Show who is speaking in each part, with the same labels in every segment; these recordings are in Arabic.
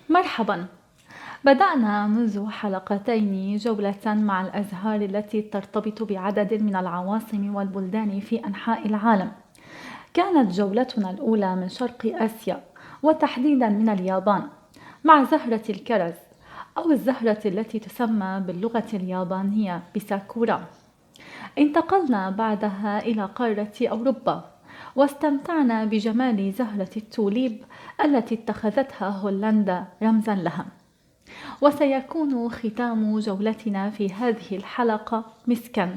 Speaker 1: مرحبا. بدأنا منذ حلقتين جولة مع الأزهار التي ترتبط بعدد من العواصم والبلدان في أنحاء العالم. كانت جولتنا الأولى من شرق آسيا وتحديدا من اليابان مع زهرة الكرز أو الزهرة التي تسمى باللغة اليابانية بساكورا. انتقلنا بعدها إلى قارة أوروبا واستمتعنا بجمال زهرة التوليب التي اتخذتها هولندا رمزا لها. وسيكون ختام جولتنا في هذه الحلقة مسكن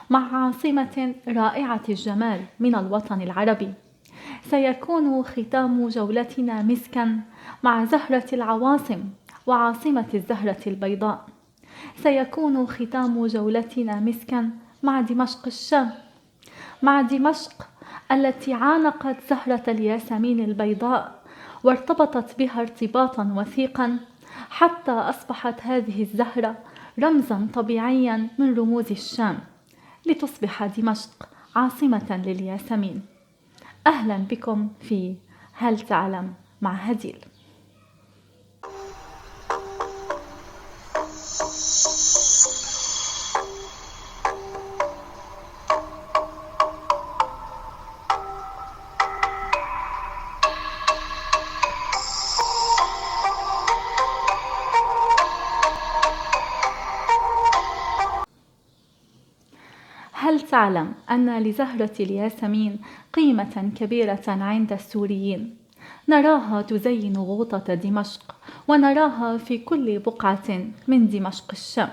Speaker 1: مع عاصمة رائعة الجمال من الوطن العربي. سيكون ختام جولتنا مسكن مع زهرة العواصم وعاصمة الزهرة البيضاء. سيكون ختام جولتنا مسكا مع دمشق الشام، مع دمشق التي عانقت زهرة الياسمين البيضاء وارتبطت بها ارتباطا وثيقا حتى أصبحت هذه الزهرة رمزا طبيعيا من رموز الشام لتصبح دمشق عاصمة للياسمين. أهلا بكم في هل تعلم مع هديل. هل تعلم أن لزهرة الياسمين قيمة كبيرة عند السوريين؟ نراها تزين غوطة دمشق ونراها في كل بقعة من دمشق الشام.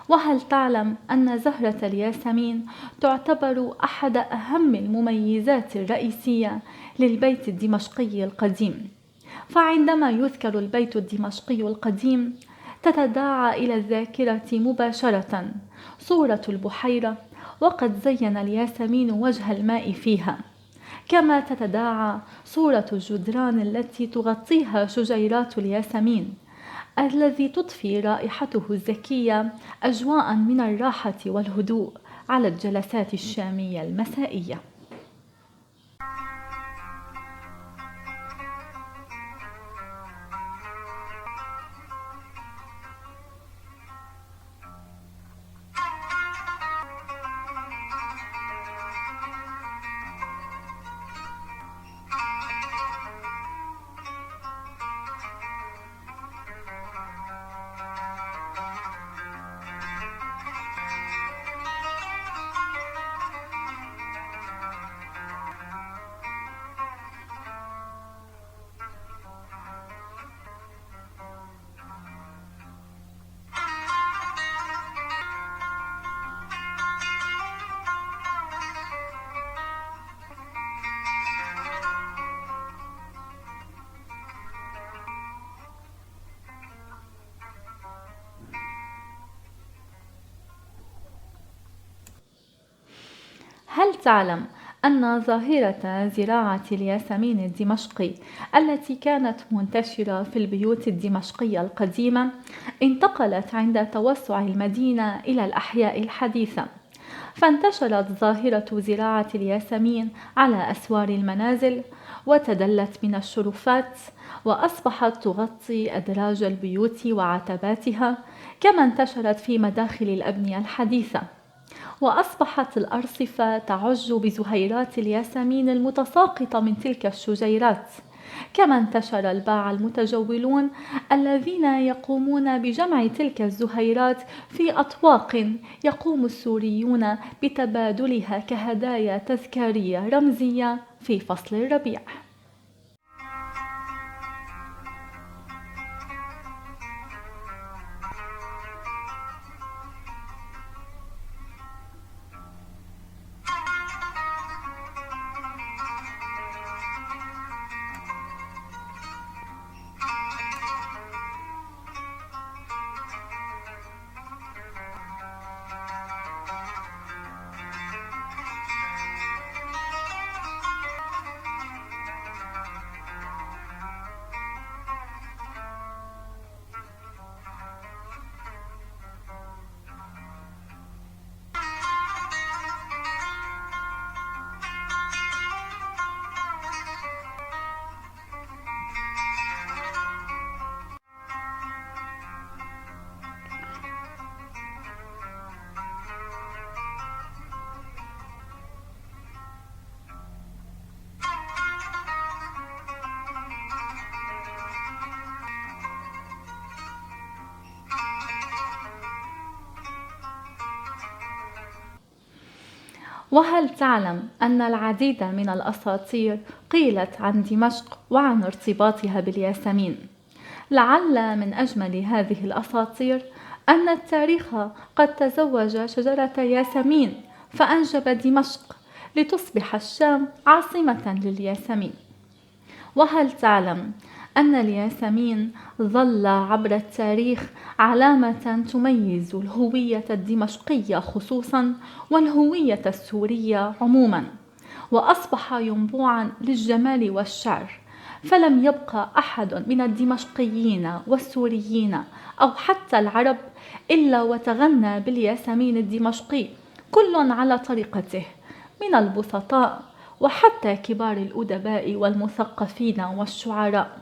Speaker 1: وهل تعلم أن زهرة الياسمين تعتبر أحد أهم المميزات الرئيسية للبيت الدمشقي القديم؟ فعندما يذكر البيت الدمشقي القديم تتداعى إلى الذاكرة مباشرة صورة البحيرة وقد زين الياسمين وجه الماء فيها، كما تتداعى صورة الجدران التي تغطيها شجيرات الياسمين الذي تضفي رائحته الزكية أجواء من الراحة والهدوء على الجلسات الشامية المسائية. هل تعلم أن ظاهرة زراعة الياسمين الدمشقي التي كانت منتشرة في البيوت الدمشقية القديمة انتقلت عند توسع المدينة إلى الأحياء الحديثة، فانتشرت ظاهرة زراعة الياسمين على أسوار المنازل وتدلت من الشرفات وأصبحت تغطي أدراج البيوت وعتباتها، كما انتشرت في مداخل الأبنية الحديثة، وأصبحت الأرصفة تعج بزهيرات الياسمين المتساقطة من تلك الشجيرات، كما انتشر الباعة المتجولون الذين يقومون بجمع تلك الزهيرات في أطواق يقوم السوريون بتبادلها كهدايا تذكارية رمزية في فصل الربيع. وهل تعلم أن العديد من الأساطير قيلت عن دمشق وعن ارتباطها بالياسمين؟ لعل من أجمل هذه الأساطير أن التاريخ قد تزوج شجرة ياسمين فأنجب دمشق لتصبح الشام عاصمة للياسمين. وهل تعلم أن الياسمين ظل عبر التاريخ علامة تميز الهوية الدمشقية خصوصا والهوية السورية عموما، وأصبح ينبوعا للجمال والشعر، فلم يبقى أحد من الدمشقيين والسوريين أو حتى العرب إلا وتغنى بالياسمين الدمشقي، كل على طريقته، من البسطاء وحتى كبار الأدباء والمثقفين والشعراء.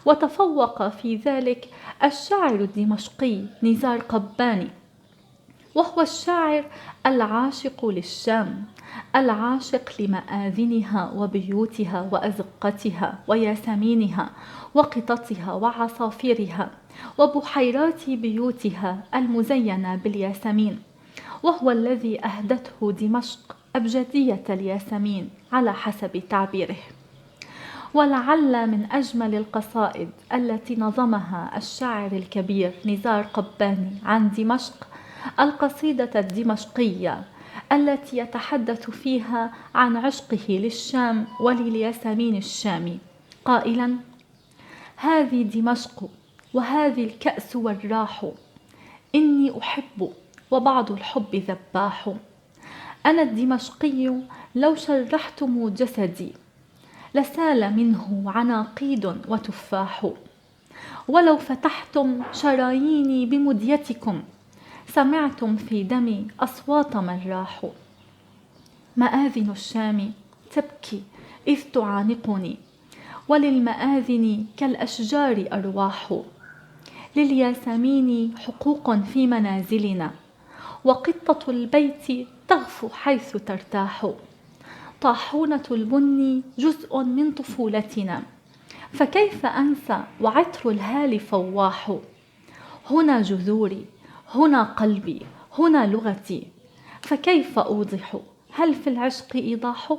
Speaker 1: وتفوق في ذلك الشاعر الدمشقي نزار قباني، وهو الشاعر العاشق للشام، العاشق لمآذنها وبيوتها وأزقتها وياسمينها وقططها وعصافيرها وبحيرات بيوتها المزينة بالياسمين، وهو الذي أهدته دمشق أبجدية الياسمين على حسب تعبيره. ولعل من أجمل القصائد التي نظمها الشاعر الكبير نزار قباني عن دمشق القصيدة الدمشقية التي يتحدث فيها عن عشقه للشام وللياسمين الشامي، قائلا: هذه دمشق وهذه الكأس والراح، إني أحب وبعض الحب ذباح. أنا الدمشقي لو شرحتم جسدي لسال منه عناقيد وتفاح، ولو فتحتم شراييني بمديتكم سمعتم في دمي أصوات من راحوا. مآذن الشام تبكي إذ تعانقني، وللمآذن كالأشجار أرواح، للياسمين حقوق في منازلنا، وقطة البيت تغفو حيث ترتاح. طاحونة البن جزء من طفولتنا، فكيف أنسى وعطر الهال فواح. هنا جذوري، هنا قلبي، هنا لغتي، فكيف أوضح؟ هل في العشق إيضاح؟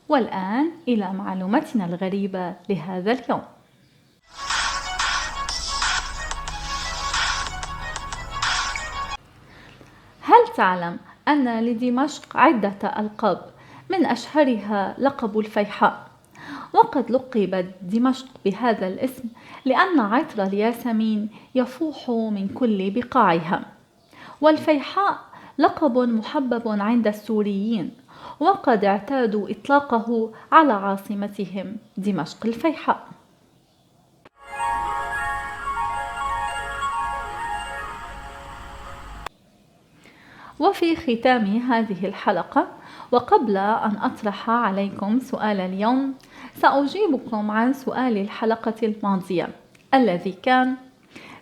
Speaker 1: والآن إلى معلومتنا الغريبة لهذا اليوم. هل تعلم أن لدمشق عدة ألقاب، من أشهرها لقب الفيحاء، وقد لقبت دمشق بهذا الاسم لأن عطر الياسمين يفوح من كل بقاعها. والفيحاء لقب محبب عند السوريين، وقد اعتادوا إطلاقه على عاصمتهم دمشق الفيحاء. وفي ختام هذه الحلقة، وقبل أن أطرح عليكم سؤال اليوم، سأجيبكم عن سؤال الحلقة الماضية الذي كان: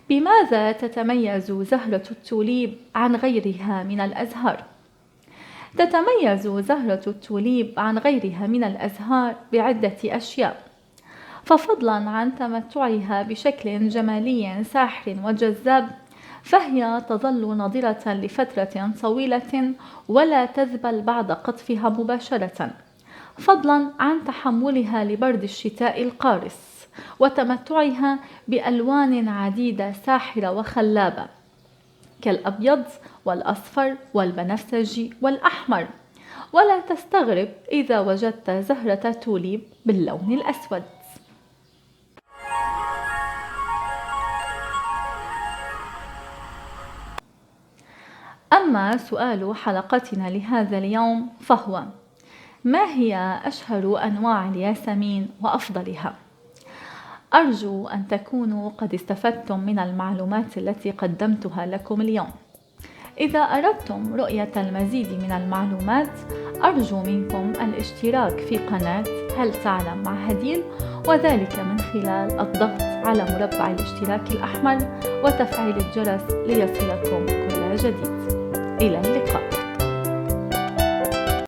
Speaker 1: بماذا تتميز زهرة التوليب عن غيرها من الأزهار؟ تتميز زهرة التوليب عن غيرها من الأزهار بعدة أشياء، ففضلا عن تمتعها بشكل جمالي ساحر وجذاب، فهي تظل نضرة لفترة طويلة ولا تذبل بعد قطفها مباشرة، فضلا عن تحملها لبرد الشتاء القارس، وتمتعها بألوان عديدة ساحرة وخلابة كالأبيض والأصفر والبنفسجي والأحمر، ولا تستغرب إذا وجدت زهرة توليب باللون الأسود. أما سؤال حلقتنا لهذا اليوم فهو: ما هي أشهر أنواع الياسمين وأفضلها؟ أرجو أن تكونوا قد استفدتم من المعلومات التي قدمتها لكم اليوم. إذا أردتم رؤية المزيد من المعلومات، أرجو منكم الاشتراك في قناة هل تعلم مع هديل، وذلك من خلال الضغط على مربع الاشتراك الأحمر وتفعيل الجرس ليصلكم كل جديد. إلى اللقاء.